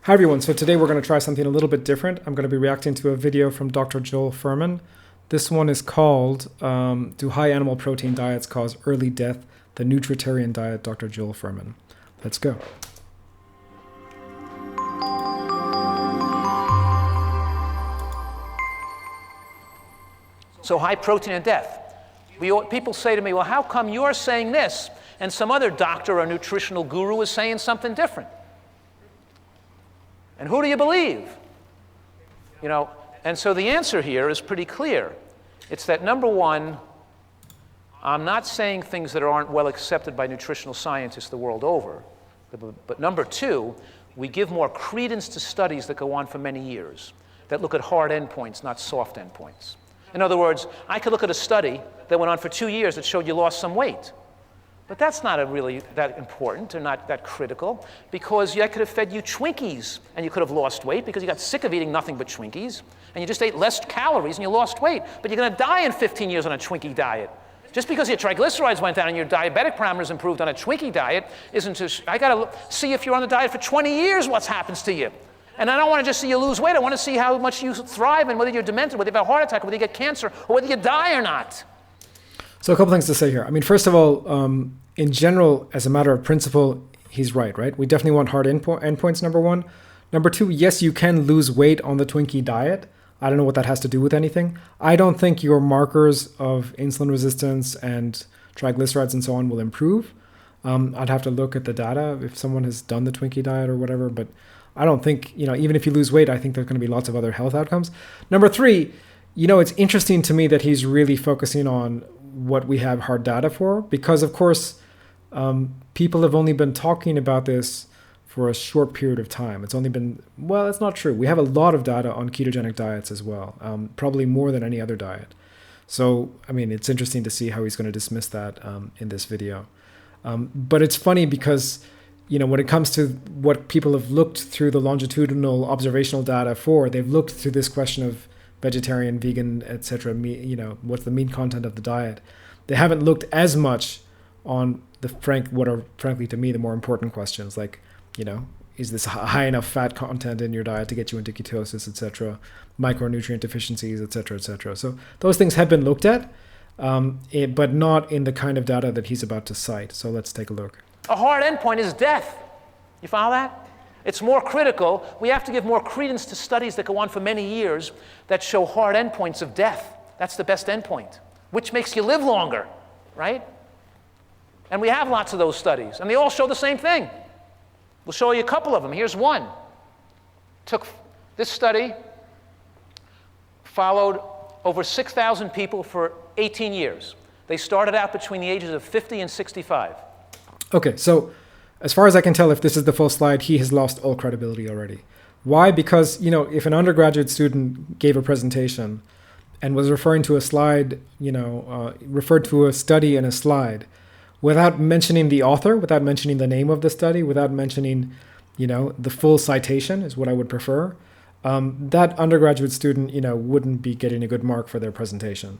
Hi everyone, so today we're going to try something a little bit different. I'm going to be reacting to a video from Dr. Joel Furhman. This one is called, Do High Animal Protein Diets Cause Early Death? The Nutritarian Diet, Dr. Joel Furhman. Let's go. So high protein and death. People say to me, well, how come you're saying this and some other doctor or nutritional guru is saying something different? And who do you believe? And so the answer here is pretty clear. It's that number one, I'm not saying things that aren't well accepted by nutritional scientists the world over. But number two, we give more credence to studies that go on for many years, that look at hard endpoints, not soft endpoints. In other words, I could look at a study that went on for 2 years that showed you lost some weight. But that's not really that important or not that critical, because I could have fed you Twinkies and you could have lost weight because you got sick of eating nothing but Twinkies and you just ate less calories and you lost weight. But you're going to die in 15 years on a Twinkie diet. Just because your triglycerides went down and your diabetic parameters improved on a Twinkie diet isn't just, I got to see if you're on the diet for 20 years what happens to you. And I don't want to just see you lose weight. I want to see how much you thrive and whether you're demented, whether you have a heart attack, whether you get cancer, or whether you die or not. So a couple things to say here. I mean, first of all, in general, as a matter of principle, he's right? We definitely want hard endpoints, number one. Number two, yes, you can lose weight on the Twinkie diet. I don't know what that has to do with anything. I don't think your markers of insulin resistance and triglycerides and so on will improve. I'd have to look at the data if someone has done the Twinkie diet or whatever, but I don't think, even if you lose weight, I think there's going to be lots of other health outcomes. Number three, it's interesting to me that he's really focusing on what we have hard data for, because of course, people have only been talking about this for a short period of time. It's only been, well, that's not true. We have a lot of data on ketogenic diets as well, probably more than any other diet. So, it's interesting to see how he's going to dismiss that in this video. But it's funny because, when it comes to what people have looked through the longitudinal observational data for, they've looked through this question of vegetarian, vegan, etc., what's the meat content of the diet. They haven't looked as much on what are frankly to me the more important questions, like, is this high enough fat content in your diet to get you into ketosis, etc., micronutrient deficiencies, etc., etc. So those things have been looked at, but not in the kind of data that he's about to cite. So let's take a look. A hard endpoint is death. You follow that? It's more critical. We have to give more credence to studies that go on for many years that show hard endpoints of death. That's the best endpoint, which makes you live longer, right? And we have lots of those studies, and they all show the same thing. We'll show you a couple of them. Here's one. This study followed over 6,000 people for 18 years. They started out between the ages of 50 and 65. Okay, so as far as I can tell, if this is the full slide, he has lost all credibility already. Why? Because, if an undergraduate student gave a presentation and was referring to a slide, referred to a study in a slide, without mentioning the author, without mentioning the name of the study, without mentioning, the full citation is what I would prefer, that undergraduate student, wouldn't be getting a good mark for their presentation.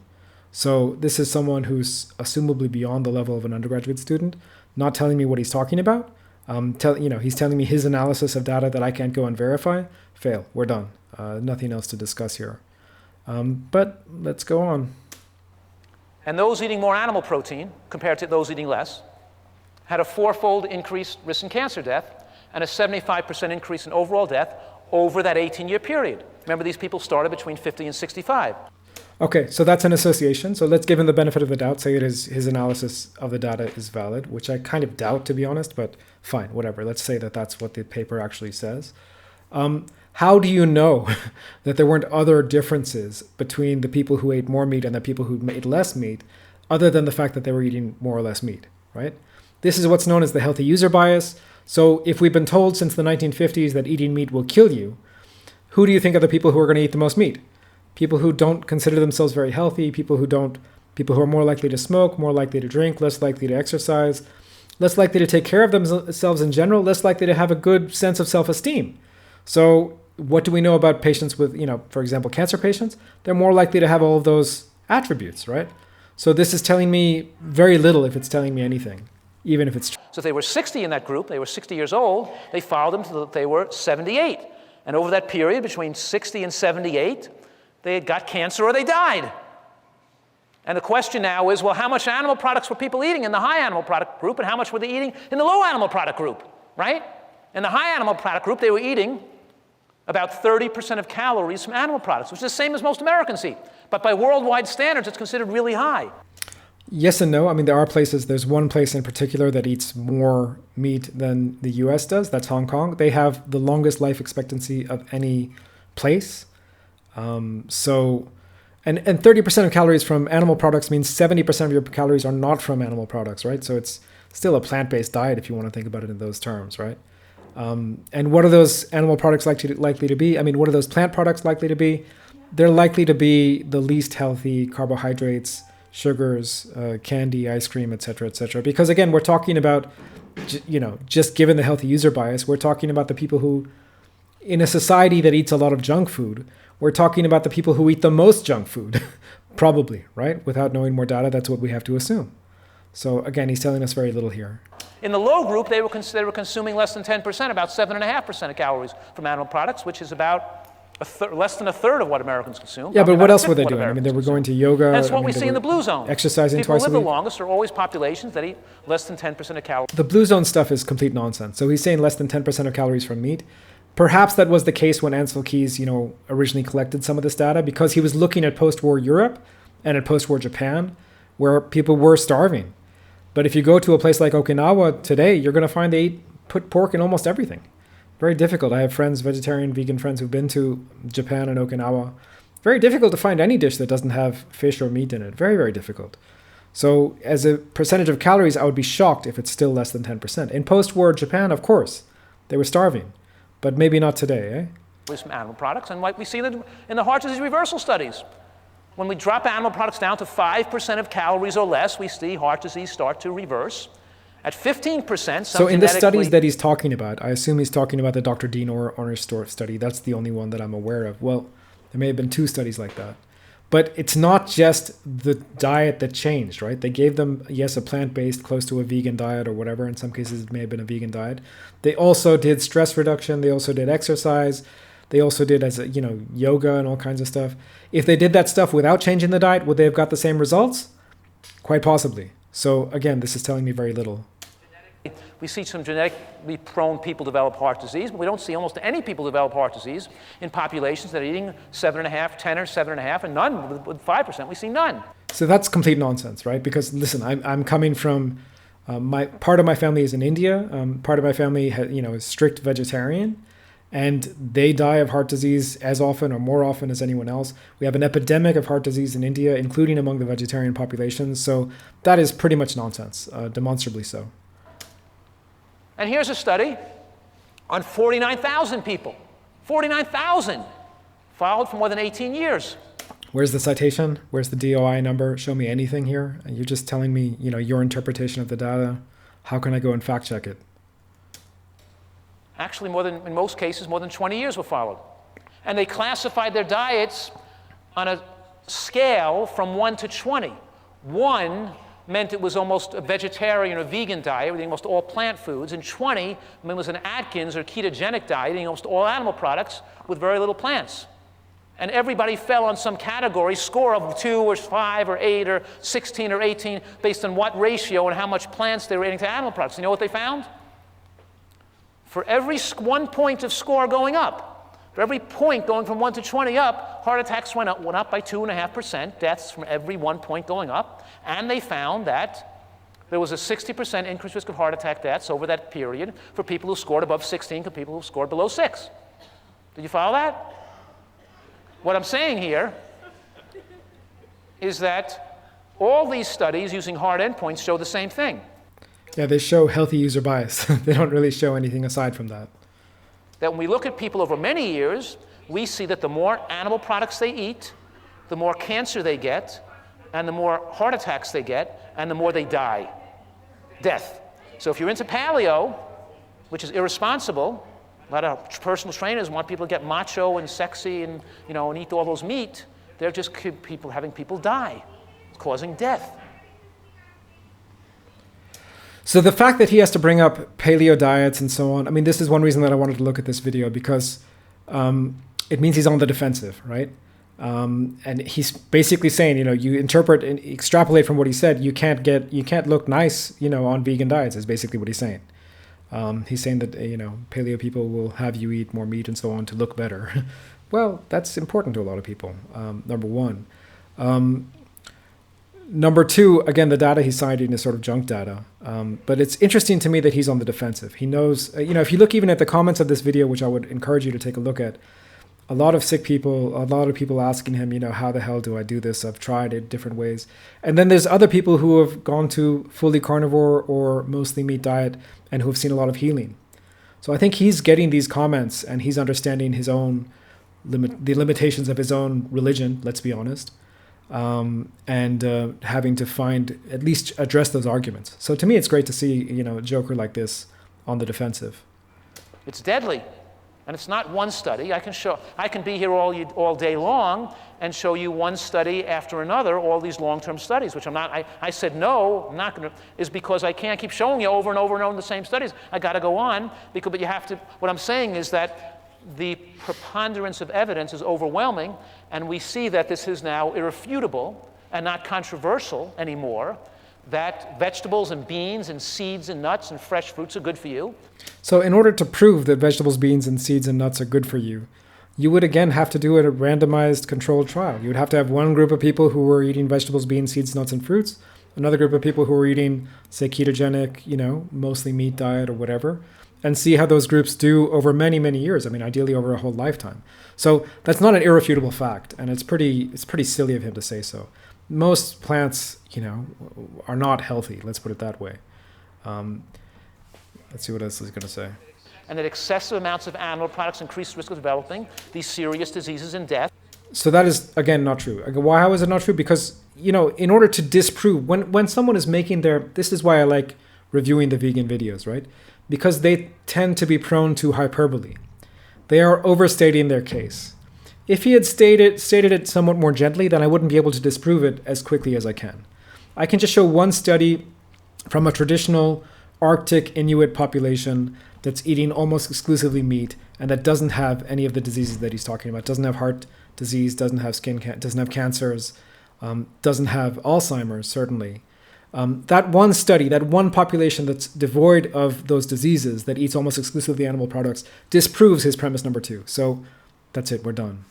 So this is someone who's assumably beyond the level of an undergraduate student, not telling me what he's talking about. He's telling me his analysis of data that I can't go and verify. Fail. We're done. Nothing else to discuss here. But let's go on. And those eating more animal protein compared to those eating less had a 4-fold increased risk in cancer death and a 75% increase in overall death over that 18-year period. Remember, these people started between 50 and 65. Okay, so that's an association. So let's give him the benefit of the doubt, say his analysis of the data is valid, which I kind of doubt, to be honest, but fine, whatever. Let's say that that's what the paper actually says. How do you know that there weren't other differences between the people who ate more meat and the people who ate less meat, other than the fact that they were eating more or less meat, right? This is what's known as the healthy user bias. So if we've been told since the 1950s that eating meat will kill you, who do you think are the people who are going to eat the most meat? People who don't consider themselves very healthy, people who are more likely to smoke, more likely to drink, less likely to exercise, less likely to take care of themselves in general, less likely to have a good sense of self-esteem. So what do we know about patients with, for example, cancer patients? They're more likely to have all of those attributes, right? So this is telling me very little if it's telling me anything, even if it's true. So if they were 60 in that group, they were 60 years old, they followed them until they were 78. And over that period, between 60 and 78, they had got cancer or they died. And the question now is, well, how much animal products were people eating in the high animal product group, and how much were they eating in the low animal product group, right? In the high animal product group, they were eating about 30% of calories from animal products, which is the same as most Americans eat. But by worldwide standards, it's considered really high. Yes and no. I mean, there are places, there's one place in particular that eats more meat than the US does. That's Hong Kong. They have the longest life expectancy of any place. And 30% of calories from animal products means 70% of your calories are not from animal products, right? So it's still a plant-based diet if you want to think about it in those terms, right? And what are those animal products likely to be? I mean, what are those plant products likely to be? They're likely to be the least healthy carbohydrates, sugars, candy, ice cream, et cetera, because again, we're talking about, just given the healthy user bias, we're talking about the people who, in a society that eats a lot of junk food, we're talking about the people who eat the most junk food, probably, right? Without knowing more data, that's what we have to assume. So again, he's telling us very little here. In the low group, they were consuming less than 10%, about 7.5% of calories from animal products, which is about less than a third of what Americans consume. Yeah, but what else were they doing? I mean, they were going to yoga. And that's what we see in the blue zone. Exercising People twice a who week. live the longest are always populations that eat less than 10% of calories. The blue zone stuff is complete nonsense. So he's saying less than 10% of calories from meat. Perhaps that was the case when Ansel Keys, originally collected some of this data, because he was looking at post-war Europe and at post-war Japan, where people were starving. But if you go to a place like Okinawa today, you're going to find they put pork in almost everything. Very difficult. I have friends, vegetarian, vegan friends who've been to Japan and Okinawa. Very difficult to find any dish that doesn't have fish or meat in it. Very, very difficult. So as a percentage of calories, I would be shocked if it's still less than 10%. In post-war Japan, of course, they were starving. But maybe not today, eh? From animal products, and like we see in the heart disease reversal studies. When we drop animal products down to 5% of calories or less, we see heart disease start to reverse. At 15%, so in the studies that he's talking about, I assume he's talking about the Dr. Dean Ornerstorff study. That's the only one that I'm aware of. Well, there may have been 2 studies like that. But it's not just the diet that changed, right? They gave them, yes, a plant-based, close to a vegan diet or whatever. In some cases, it may have been a vegan diet. They also did stress reduction. They also did exercise. They also did, yoga and all kinds of stuff. If they did that stuff without changing the diet, would they have got the same results? Quite possibly. So again, this is telling me very little. We see some genetically prone people develop heart disease, but we don't see almost any people develop heart disease in populations that are eating 7.5, 10 or 7.5, and none with 5%. We see none. So that's complete nonsense, right? Because listen, I'm coming from part of my family is in India. Part of my family is strict vegetarian, and they die of heart disease as often or more often as anyone else. We have an epidemic of heart disease in India, including among the vegetarian populations. So that is pretty much nonsense, demonstrably so. And here's a study on 49,000 people. 49,000 followed for more than 18 years. Where's the citation? Where's the DOI number? Show me anything here. You're just telling me, your interpretation of the data. How can I go and fact check it? Actually, in most cases, more than 20 years were followed. And they classified their diets on a scale from 1 to 20. 1 meant it was almost a vegetarian or vegan diet, eating almost all plant foods, and 20 meant it was an Atkins or ketogenic diet, eating almost all animal products with very little plants. And everybody fell on some category, score of 2 or 5 or 8 or 16 or 18, based on what ratio and how much plants they were eating to animal products. You know what they found? For every 1 point of score going up, for every point going from 1 to 20 up, heart attacks went up by 2.5%, deaths from every 1 point going up. And they found that there was a 60% increased risk of heart attack deaths over that period for people who scored above 16 to people who scored below 6. Did you follow that? What I'm saying here is that all these studies using hard endpoints show the same thing. Yeah, they show healthy user bias. They don't really show anything aside from that. That when we look at people over many years, we see that the more animal products they eat, the more cancer they get, and the more heart attacks they get, and the more they die. Death. So if you're into paleo, which is irresponsible, a lot of personal trainers want people to get macho and sexy and, and eat all those meat. They're just having people die, causing death. So the fact that he has to bring up paleo diets and so on, I mean, this is one reason that I wanted to look at this video, because it means he's on the defensive, right? And he's basically saying, you interpret and extrapolate from what he said, you can't look nice, on vegan diets, is basically what he's saying. He's saying that, paleo people will have you eat more meat and so on to look better. Well, that's important to a lot of people, number one. Number two, again, the data he's citing is sort of junk data. But it's interesting to me that he's on the defensive. He knows, if you look even at the comments of this video, which I would encourage you to take a look at, a lot of sick people, a lot of people asking him, how the hell do I do this? I've tried it different ways. And then there's other people who have gone to fully carnivore or mostly meat diet and who have seen a lot of healing. So I think he's getting these comments and he's understanding his own the limitations of his own religion, let's be honest, and having to at least address those arguments. So to me, it's great to see, a joker like this on the defensive. It's deadly. And it's not one study. I can be here all day long and show you one study after another, all these long-term studies, which I said no, I'm not going to, is because I can't keep showing you over and over and over the same studies. I got to go on, but you have to, what I'm saying is that the preponderance of evidence is overwhelming, and we see that this is now irrefutable and not controversial anymore, that vegetables and beans and seeds and nuts and fresh fruits are good for you. So in order to prove that vegetables, beans, and seeds and nuts are good for you, you would again have to do a randomized controlled trial. You would have to have one group of people who were eating vegetables, beans, seeds, nuts, and fruits, another group of people who were eating, say, ketogenic, mostly meat diet or whatever, and see how those groups do over many, many years. I mean, ideally over a whole lifetime. So that's not an irrefutable fact, and it's pretty silly of him to say so. Most plants, are not healthy. Let's put it that way. Let's see what else he's going to say. And that excessive amounts of animal products increase the risk of developing these serious diseases and death. So that is, again, not true. Why is it not true? Because, in order to disprove, when someone is making this is why I like reviewing the vegan videos, right? Because they tend to be prone to hyperbole. They are overstating their case. If he had stated it somewhat more gently, then I wouldn't be able to disprove it as quickly as I can. I can just show one study from a traditional Arctic Inuit population that's eating almost exclusively meat and that doesn't have any of the diseases that he's talking about. Doesn't have heart disease, doesn't have doesn't have cancers, doesn't have Alzheimer's, certainly. That one study, that one population that's devoid of those diseases, that eats almost exclusively animal products, disproves his premise number two. So that's it, we're done.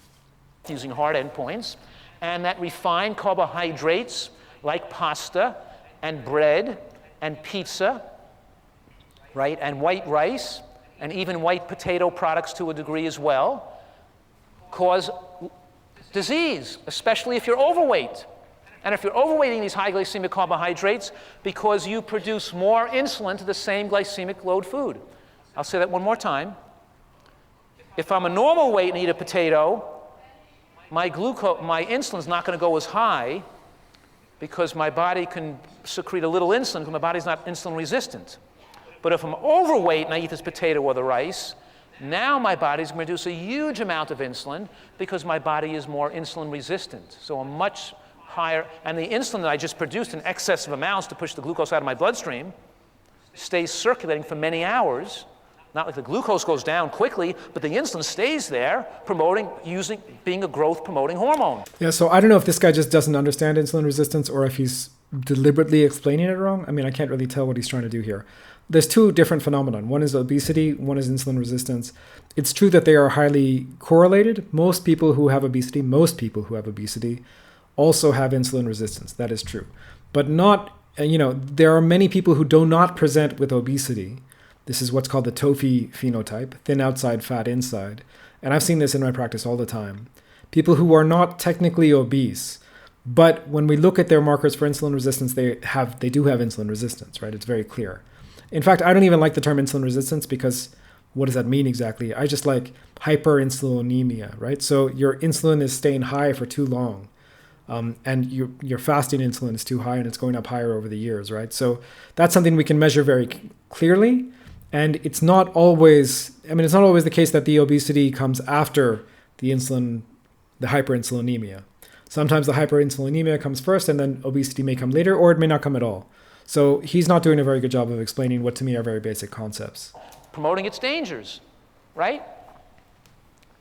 Using hard endpoints, and that refined carbohydrates like pasta and bread and pizza, right, and white rice, and even white potato products to a degree as well, cause disease, especially if you're overweight. And if you're overweighting these high glycemic carbohydrates, because you produce more insulin to the same glycemic load food. I'll say that one more time. If I'm a normal weight and eat a potato, my insulin's not going to go as high because my body can secrete a little insulin because my body's not insulin resistant. But if I'm overweight and I eat this potato or the rice, now my body's going to produce a huge amount of insulin because my body is more insulin resistant. So a much higher, and the insulin that I just produced in excessive amounts to push the glucose out of my bloodstream stays circulating for many hours. Not like the glucose goes down quickly, but the insulin stays there, being a growth-promoting hormone. Yeah, so I don't know if this guy just doesn't understand insulin resistance or if he's deliberately explaining it wrong. I mean, I can't really tell what he's trying to do here. There's two different phenomena. One is obesity, one is insulin resistance. It's true that they are highly correlated. Most people who have obesity also have insulin resistance. That is true. But not, there are many people who do not present with obesity. This is what's called the TOFI phenotype, thin outside, fat inside. And I've seen this in my practice all the time. People who are not technically obese, but when we look at their markers for insulin resistance, they do have insulin resistance, right? It's very clear. In fact, I don't even like the term insulin resistance because what does that mean exactly? I just like hyperinsulinemia, right? So your insulin is staying high for too long. And your fasting insulin is too high and it's going up higher over the years, right? So that's something we can measure very clearly. And it's not always the case that the obesity comes after the hyperinsulinemia. Sometimes the hyperinsulinemia comes first and then obesity may come later, or it may not come at all. So he's not doing a very good job of explaining what to me are very basic concepts. Promoting its dangers, right?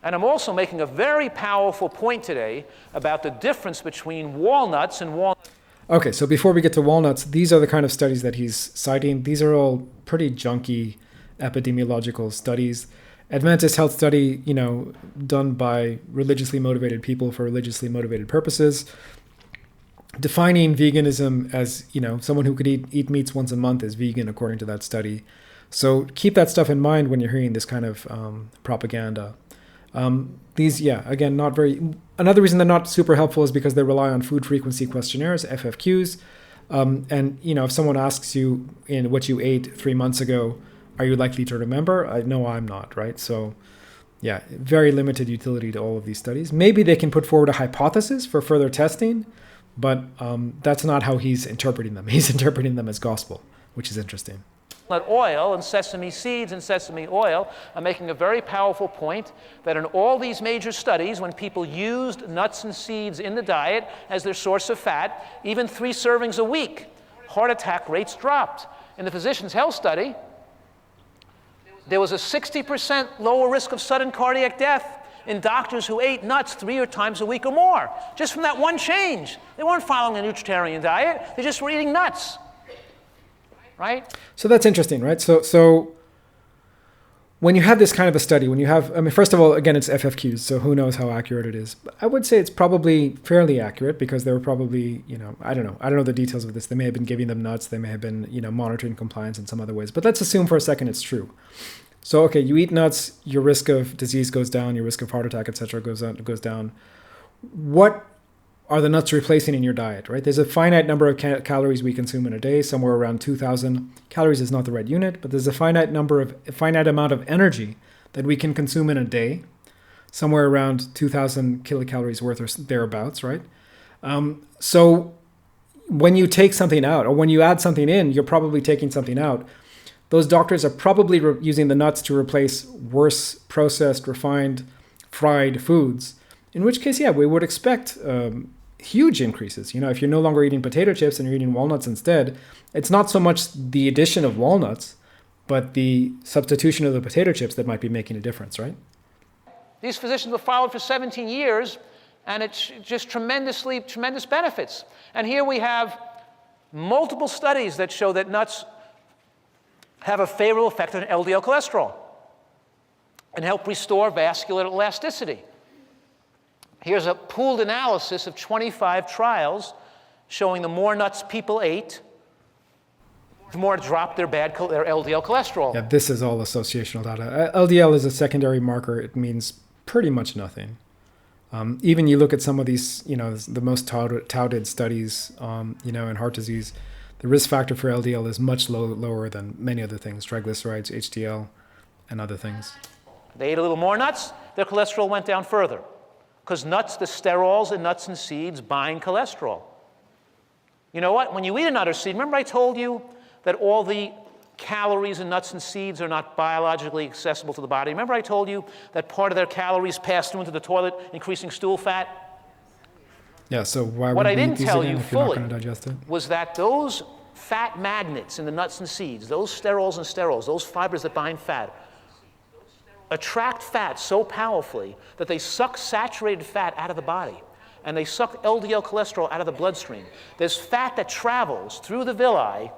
And I'm also making a very powerful point today about the difference between walnuts and walnuts. Okay, so before we get to walnuts, these are the kind of studies that he's citing. These are all pretty junky epidemiological studies. Adventist health study, done by religiously motivated people for religiously motivated purposes. Defining veganism as, someone who could eat meats once a month is vegan according to that study. So keep that stuff in mind when you're hearing this kind of propaganda. Again, not very. Another reason they're not super helpful is because they rely on food frequency questionnaires, FFQs. And if someone asks you in what you ate 3 months ago, are you likely to remember? No, I'm not, right? So, yeah, very limited utility to all of these studies. Maybe they can put forward a hypothesis for further testing, but that's not how he's interpreting them. He's interpreting them as gospel, which is interesting. Oil and sesame seeds and sesame oil are making a very powerful point that in all these major studies, when people used nuts and seeds in the diet as their source of fat, even 3 servings a week, heart attack rates dropped. In the Physicians' Health Study, there was a 60% lower risk of sudden cardiac death in doctors who ate nuts 3 times a week or more, just from that one change. They weren't following a nutritarian diet, they just were eating nuts. Right? So that's interesting, right? So when you have this kind of a study, first of all, again, it's FFQs, so who knows how accurate it is. But I would say it's probably fairly accurate because they were probably, I don't know the details of this. They may have been giving them nuts. They may have been, monitoring compliance in some other ways. But let's assume for a second it's true. So, okay, you eat nuts, your risk of disease goes down, your risk of heart attack, etc., goes down. What are the nuts replacing in your diet, right? There's a finite number of calories we consume in a day, somewhere around 2,000. Calories is not the right unit, but there's a finite amount of energy that we can consume in a day, somewhere around 2,000 kilocalories worth or thereabouts, right? So when you take something out or when you add something in, you're probably taking something out. Those doctors are probably using the nuts to replace worse processed, refined, fried foods, in which case, yeah, we would expect huge increases. If you're no longer eating potato chips and you're eating walnuts instead, it's not so much the addition of walnuts, but the substitution of the potato chips that might be making a difference, right? These physicians were followed for 17 years, and it's just tremendous benefits. And here we have multiple studies that show that nuts have a favorable effect on LDL cholesterol and help restore vascular elasticity. Here's a pooled analysis of 25 trials showing the more nuts people ate, the more it dropped their LDL cholesterol. Yeah, this is all associational data. LDL is a secondary marker. It means pretty much nothing. Even you look at some of these, the most touted studies, in heart disease, the risk factor for LDL is much lower than many other things, triglycerides, HDL, and other things. They ate a little more nuts, their cholesterol went down further. Because nuts, the sterols in nuts and seeds bind cholesterol. You know what? When you eat a nut or seed, remember I told you that all the calories in nuts and seeds are not biologically accessible to the body? Remember I told you that part of their calories pass through into the toilet, increasing stool fat? Yeah, so why what would I we eat didn't these tell again you if you're not fully going to digest it? was that those fat magnets in the nuts and seeds, those sterols, those fibers that bind fat, attract fat so powerfully that they suck saturated fat out of the body and they suck LDL cholesterol out of the bloodstream. There's fat that travels through the villi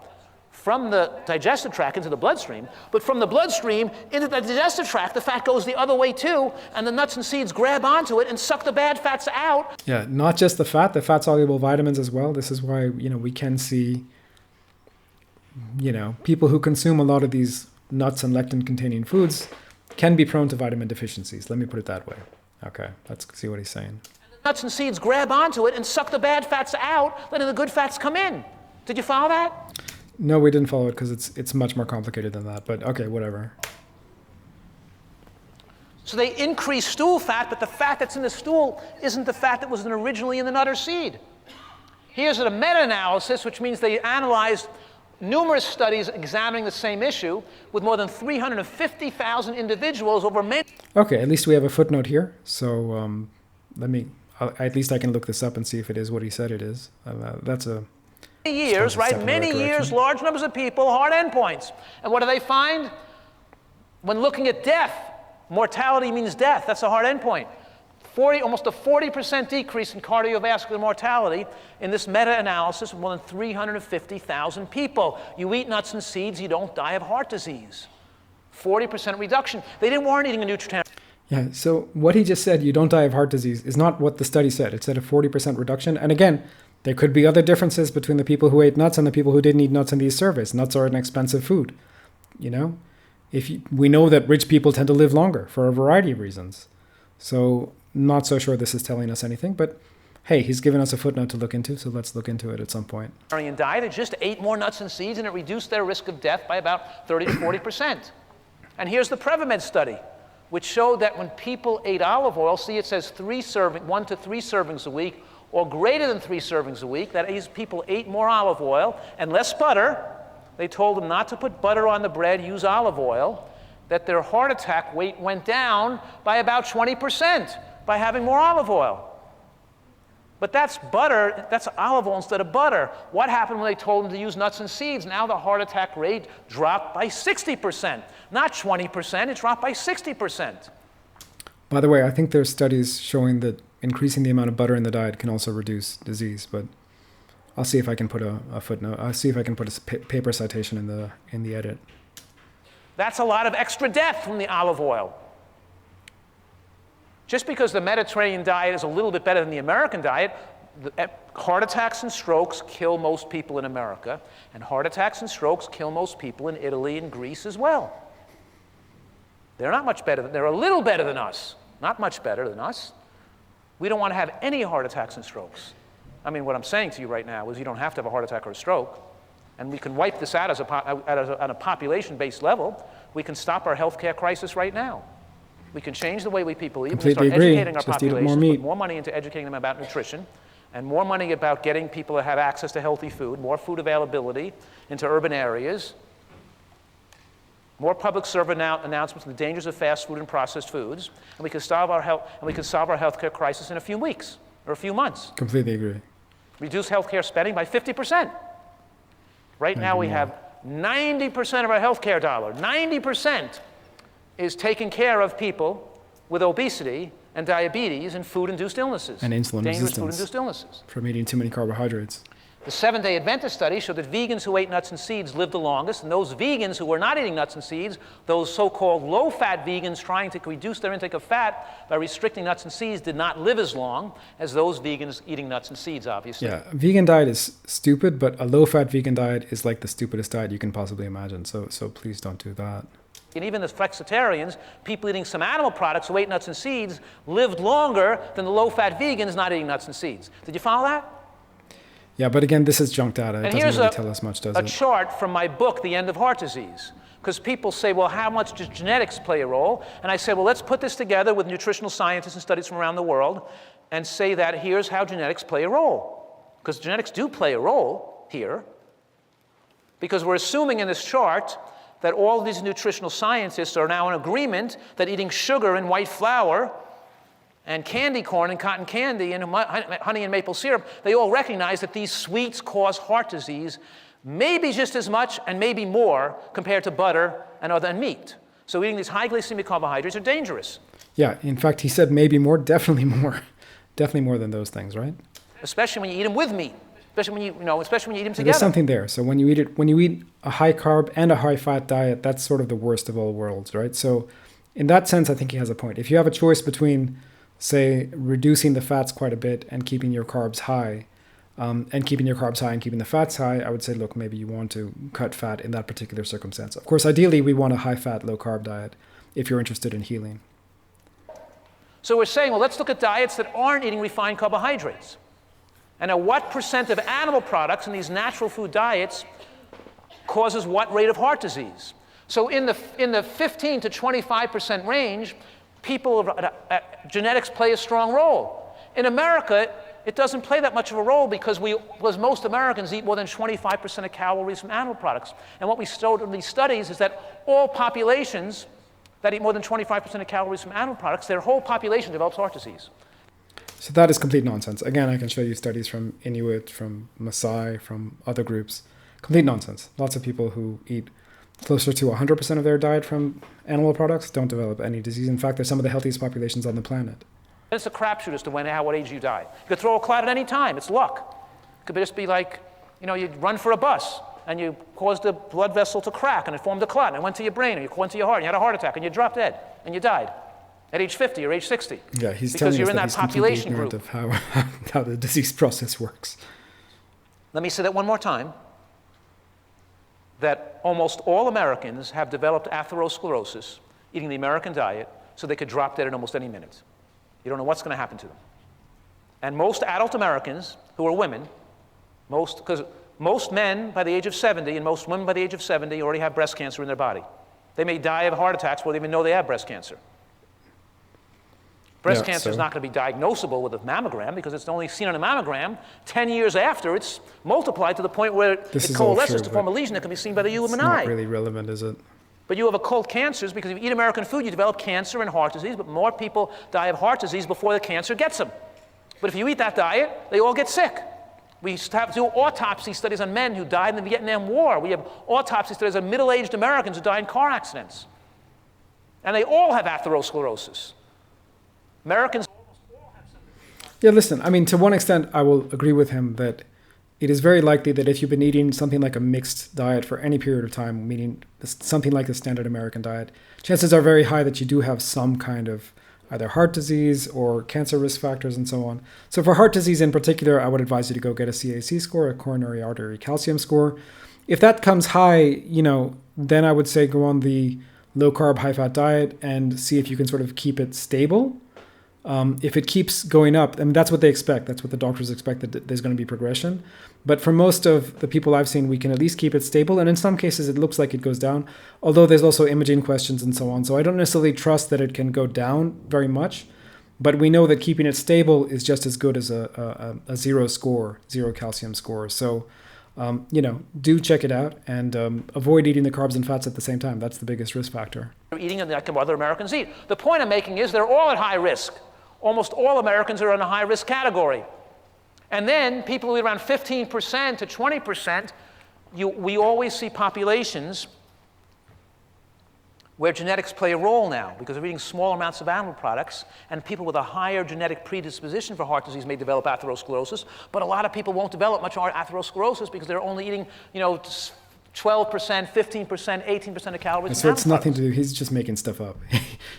from the digestive tract into the bloodstream, but from the bloodstream into the digestive tract, the fat goes the other way too, and the nuts and seeds grab onto it and suck the bad fats out. Yeah, not just the fat-soluble vitamins as well. This is why, we can see, people who consume a lot of these nuts and lectin-containing foods can be prone to vitamin deficiencies. Let me put it that way. Okay, let's see what he's saying. And the nuts and seeds grab onto it and suck the bad fats out, letting the good fats come in. Did you follow that? No, we didn't follow it because it's much more complicated than that, but okay, whatever. So they increase stool fat, but the fat that's in the stool isn't the fat that was originally in the nut or seed. Here's a meta-analysis, which means they analyzed numerous studies examining the same issue with more than 350,000 individuals over many. Okay, at least we have a footnote here. So at least I can look this up and see if it is what he said it is. That's a years, right? Many years, large numbers of people, hard endpoints. And what do they find? When looking at death, mortality means death. That's a hard endpoint. Almost a 40% decrease in cardiovascular mortality in this meta-analysis of more than 350,000 people. You eat nuts and seeds, you don't die of heart disease. 40% reduction. They weren't eating a Nutritarian. Yeah, so what he just said, you don't die of heart disease, is not what the study said. It said a 40% reduction. And again, there could be other differences between the people who ate nuts and the people who didn't eat nuts in these surveys. Nuts are an expensive food, you know? We know that rich people tend to live longer for a variety of reasons. So not so sure this is telling us anything, but hey, he's given us a footnote to look into, so let's look into it at some point. Diet, they just ate more nuts and seeds, and it reduced their risk of death by about 30 to 40%. And here's the Prevamed study, which showed that when people ate olive oil, see it says 1 to 3 servings a week, or greater than 3 servings a week, that is, people ate more olive oil and less butter. They told them not to put butter on the bread, use olive oil, that their heart attack rate went down by about 20% by having more olive oil. But that's butter, that's olive oil instead of butter. What happened when they told them to use nuts and seeds? Now the heart attack rate dropped by 60%. Not 20%, it dropped by 60%. By the way, I think there's studies showing that increasing the amount of butter in the diet can also reduce disease, but I'll see if I can put a footnote. I'll see if I can put a paper citation in the edit. That's a lot of extra death from the olive oil. Just because the Mediterranean diet is a little bit better than the American diet, heart attacks and strokes kill most people in America, and heart attacks and strokes kill most people in Italy and Greece as well. They're not much better. They're a little better than us, not much better than us. We don't want to have any heart attacks and strokes. I mean, what I'm saying to you right now is you don't have to have a heart attack or a stroke, and we can wipe this out on a population-based level. We can stop our healthcare crisis right now. We can change the way people eat. We can start educating our population, put more money into educating them about nutrition, and more money about getting people to have access to healthy food, more food availability into urban areas, more public service announcements on the dangers of fast food and processed foods, and we can solve our healthcare crisis in a few weeks or a few months. Completely agree. Reduce healthcare spending by 50%. Right now we have 90% of our healthcare dollar, 90% is taking care of people with obesity and diabetes and food-induced illnesses. And insulin dangerous resistance. Food-induced illnesses. From eating too many carbohydrates. The 7-day Adventist study showed that vegans who ate nuts and seeds lived the longest, and those vegans who were not eating nuts and seeds, those so-called low-fat vegans trying to reduce their intake of fat by restricting nuts and seeds, did not live as long as those vegans eating nuts and seeds, obviously. Yeah, vegan diet is stupid, but a low-fat vegan diet is like the stupidest diet you can possibly imagine, so please don't do that. And even the flexitarians, people eating some animal products who ate nuts and seeds, lived longer than the low-fat vegans not eating nuts and seeds. Did you follow that? Yeah, but again, this is junk data. It doesn't really tell us much, does it? Here's a chart from my book, The End of Heart Disease. Because people say, well, how much does genetics play a role? And I say, well, let's put this together with nutritional scientists and studies from around the world and say that here's how genetics play a role. Because genetics do play a role here. Because we're assuming in this chart that all these nutritional scientists are now in agreement that eating sugar and white flour and candy corn and cotton candy and honey and maple syrup, they all recognize that these sweets cause heart disease maybe just as much and maybe more compared to butter and meat. So eating these high glycemic carbohydrates are dangerous. Yeah, in fact, he said maybe more, definitely more. Definitely more than those things, right? Especially when you eat them with meat. Especially when you eat them together. There's something there. So when you eat a high carb and a high fat diet, that's sort of the worst of all worlds, right? So in that sense, I think he has a point. If you have a choice between, say, reducing the fats quite a bit and keeping your carbs high, and keeping the fats high, I would say, look, maybe you want to cut fat in that particular circumstance. Of course, ideally, we want a high fat, low carb diet if you're interested in healing. So we're saying, well, let's look at diets that aren't eating refined carbohydrates. And at what percent of animal products in these natural food diets causes what rate of heart disease? So in the 15 to 25% range, genetics play a strong role. In America, it doesn't play that much of a role because most Americans eat more than 25% of calories from animal products. And what we showed in these studies is that all populations that eat more than 25% of calories from animal products, their whole population develops heart disease. So that is complete nonsense. Again, I can show you studies from Inuit, from Maasai, from other groups. Complete nonsense. Lots of people who eat closer to 100% of their diet from animal products don't develop any disease. In fact, they're some of the healthiest populations on the planet. It's a crapshoot as to what age you die. You could throw a clot at any time. It's luck. It could just be like, you run for a bus, and you caused a blood vessel to crack, and it formed a clot, and it went to your brain, and it went to your heart, and you had a heart attack, and you dropped dead, and you died at age 50 or age 60. Yeah, he's because telling you're us in that that he's completely population ignorant group. of how the disease process works. Let me say that one more time, that almost all Americans have developed atherosclerosis eating the American diet so they could drop dead at almost any minute. You don't know what's going to happen to them. And most adult Americans who are women, because most men by the age of 70 and most women by the age of 70 already have breast cancer in their body. They may die of heart attacks before they even know they have breast cancer. Breast cancer is not going to be diagnosable with a mammogram because it's only seen on a mammogram 10 years after it's multiplied to the point where it coalesces to form a lesion that can be seen by the human eye. It's not really relevant, is it? But you have occult cancers because if you eat American food, you develop cancer and heart disease, but more people die of heart disease before the cancer gets them. But if you eat that diet, they all get sick. We have to do autopsy studies on men who died in the Vietnam War. We have autopsy studies on middle-aged Americans who die in car accidents. And they all have atherosclerosis. Americans almost all have something. Yeah, listen, I mean, to one extent, I will agree with him that it is very likely that if you've been eating something like a mixed diet for any period of time, meaning something like the standard American diet, chances are very high that you do have some kind of either heart disease or cancer risk factors and so on. So for heart disease in particular, I would advise you to go get a CAC score, a coronary artery calcium score. If that comes high, then I would say go on the low carb, high fat diet and see if you can sort of keep it stable. If it keeps going up, I mean, that's what they expect. That's what the doctors expect, that there's going to be progression. But for most of the people I've seen, we can at least keep it stable. And in some cases, it looks like it goes down, although there's also imaging questions and so on. So I don't necessarily trust that it can go down very much. But we know that keeping it stable is just as good as a zero calcium score. So, do check it out and avoid eating the carbs and fats at the same time. That's the biggest risk factor. Eating like other Americans eat. The point I'm making is they're all at high risk. Almost all Americans are in a high-risk category. And then people who eat around 15% to 20%, we always see populations where genetics play a role now because we're eating small amounts of animal products, and people with a higher genetic predisposition for heart disease may develop atherosclerosis, but a lot of people won't develop much atherosclerosis because they're only eating, 12%, 15%, 18% of calories. So it's nothing to do. He's just making stuff up.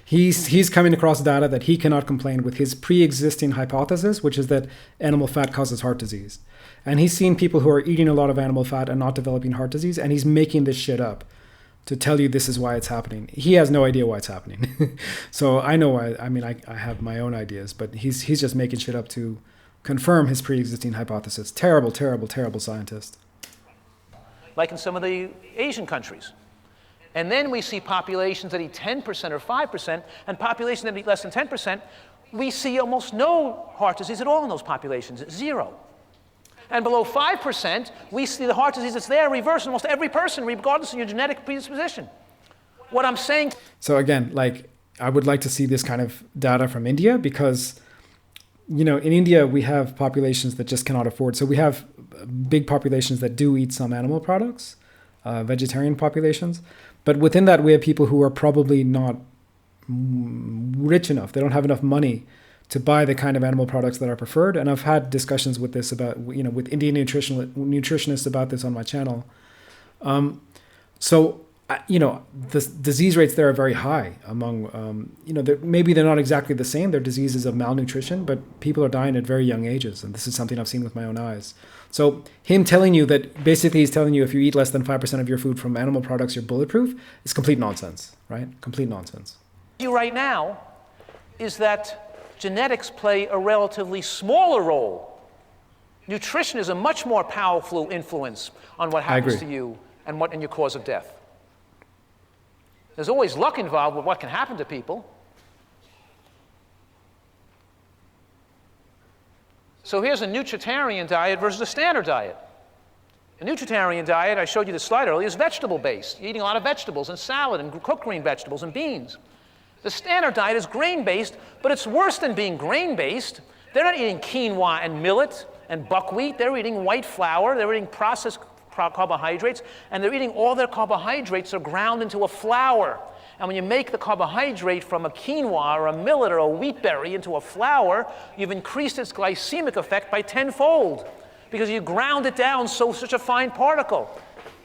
He's coming across data that he cannot complain with his pre-existing hypothesis, which is that animal fat causes heart disease. And he's seen people who are eating a lot of animal fat and not developing heart disease, and he's making this shit up to tell you this is why it's happening. He has no idea why it's happening. So I know why. I mean, I have my own ideas, but he's just making shit up to confirm his pre-existing hypothesis. Terrible, terrible, terrible scientist. Like in some of the Asian countries. And then we see populations that eat 10% or 5%, and populations that eat less than 10%, we see almost no heart disease at all in those populations, zero. And below 5%, we see the heart disease that's there reversed in almost every person, regardless of your genetic predisposition. What I'm saying... So again, I would like to see this kind of data from India because, in India, we have populations that just cannot afford. So we have big populations that do eat some animal products, vegetarian populations. But within that, we have people who are probably not rich enough. They don't have enough money to buy the kind of animal products that are preferred. And I've had discussions with this about, with Indian nutritionists about this on my channel. The disease rates there are very high among, maybe they're not exactly the same. Their disease is of malnutrition, but people are dying at very young ages. And this is something I've seen with my own eyes. So him telling you that, basically he's telling you if you eat less than 5% of your food from animal products, you're bulletproof, is complete nonsense, right? Complete nonsense. Right now is that genetics play a relatively smaller role. Nutrition is a much more powerful influence on what happens to you and your cause of death. There's always luck involved with what can happen to people. So here's a nutritarian diet versus a standard diet. A nutritarian diet, I showed you the slide earlier, is vegetable-based. You're eating a lot of vegetables and salad and cooked green vegetables and beans. The standard diet is grain-based, but it's worse than being grain-based They're not eating quinoa and millet and buckwheat. They're eating white flour. They're eating processed carbohydrates. And they're eating all their carbohydrates are ground into a flour. And when you make the carbohydrate from a quinoa or a millet or a wheat berry into a flour, you've increased its glycemic effect by tenfold because you ground it down such a fine particle.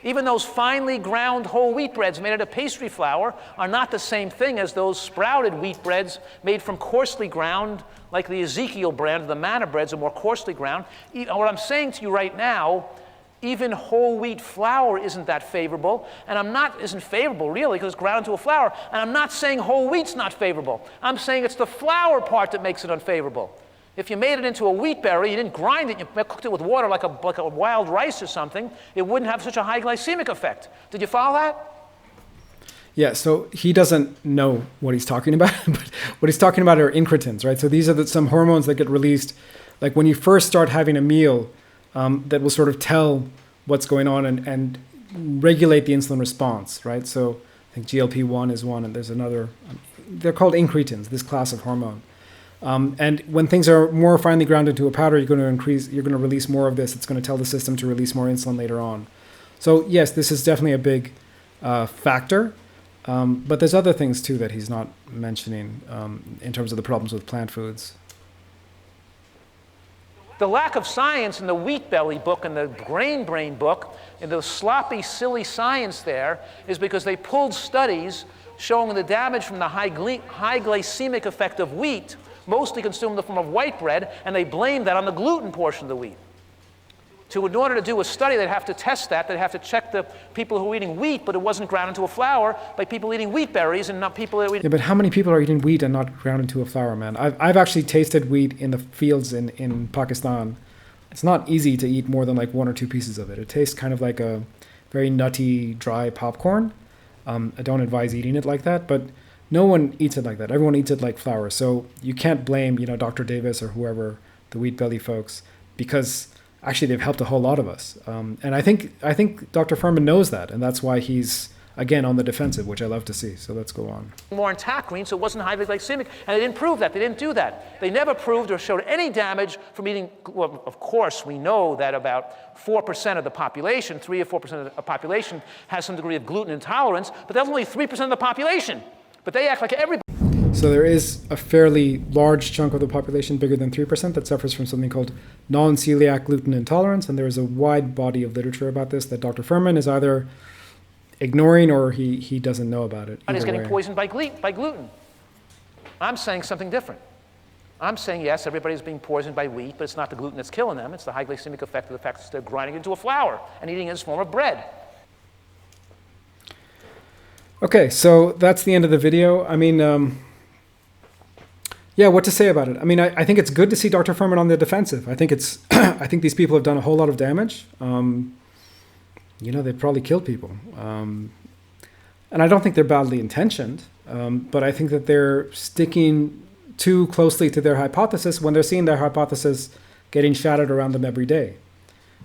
Even those finely ground whole wheat breads made out of pastry flour are not the same thing as those sprouted wheat breads made from coarsely ground, like the Ezekiel brand or the manna breads are more coarsely ground. What I'm saying to you right now, even whole wheat flour isn't that favorable, and isn't favorable really because it's ground into a flour, and I'm not saying whole wheat's not favorable. I'm saying it's the flour part that makes it unfavorable. If you made it into a wheat berry, you didn't grind it, you cooked it with water like a wild rice or something, it wouldn't have such a high glycemic effect. Did you follow that? Yeah, so he doesn't know what he's talking about, but what he's talking about are incretins, right? So these are some hormones that get released, like when you first start having a meal, that will sort of tell what's going on and regulate the insulin response, right? So I think GLP-1 is one, and there's another. They're called incretins, this class of hormone. And when things are more finely ground into a powder, you're going to release more of this. It's going to tell the system to release more insulin later on. So yes, this is definitely a big factor. But there's other things too that he's not mentioning in terms of the problems with plant foods. The lack of science in the wheat belly book and the grain brain book, and the sloppy, silly science there, is because they pulled studies showing the damage from the high glycemic effect of wheat, mostly consumed in the form of white bread, and they blamed that on the gluten portion of the wheat. In order to do a study, they'd have to test that. They'd have to check the people who were eating wheat, but it wasn't ground into a flour, by people eating wheat berries and not people that were eating... Yeah, but how many people are eating wheat and not ground into a flour, man? I've actually tasted wheat in the fields in Pakistan. It's not easy to eat more than like 1 or 2 pieces of it. It tastes kind of like a very nutty, dry popcorn. I don't advise eating it like that, but no one eats it like that. Everyone eats it like flour. So you can't blame, Dr. Davis or whoever, the wheat belly folks, because actually they've helped a whole lot of us. And I think Dr. Furhman knows that, and that's why he's, again, on the defensive, which I love to see. So let's go on. More intact green, so it wasn't highly glycemic, and they didn't prove that. They didn't do that. They never proved or showed any damage from eating. Well, of course, we know that about 4% of the population, 3 or 4% of the population, has some degree of gluten intolerance, but that's only 3% of the population. But they act like everybody. So there is a fairly large chunk of the population, bigger than 3%, that suffers from something called non-celiac gluten intolerance, and there is a wide body of literature about this that Dr. Furhman is either ignoring or he doesn't know about it. He's getting poisoned by gluten. I'm saying something different. I'm saying, yes, everybody's being poisoned by wheat, but it's not the gluten that's killing them. It's the high glycemic effect of the fact that they're grinding it into a flour and eating it as a form of bread. Okay, so that's the end of the video. I mean, yeah, what to say about it? I mean, I think it's good to see Dr. Furhman on the defensive. I think I think these people have done a whole lot of damage. They've probably killed people. And I don't think they're badly intentioned, but I think that they're sticking too closely to their hypothesis when they're seeing their hypothesis getting shattered around them every day.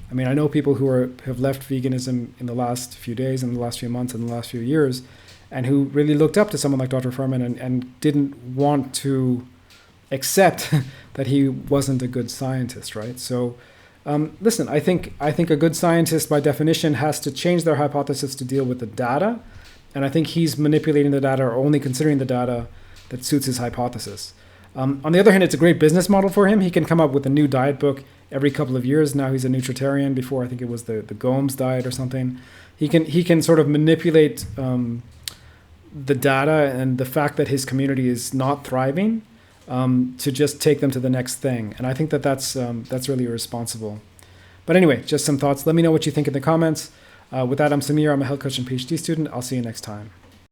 I mean, I know people who have left veganism in the last few days, in the last few months, in the last few years, and who really looked up to someone like Dr. Furhman and didn't want to accept that he wasn't a good scientist, right? So, listen, I think a good scientist, by definition, has to change their hypothesis to deal with the data, and I think he's manipulating the data or only considering the data that suits his hypothesis. On the other hand, it's a great business model for him. He can come up with a new diet book every couple of years. Now he's a nutritarian. Before, I think it was the Gomes diet or something. He can sort of manipulate the data and the fact that his community is not thriving to just take them to the next thing. And I think that's really irresponsible. But anyway, just some thoughts. Let me know what you think in the comments. With that, I'm Samir. I'm a health coach and PhD student. I'll see you next time.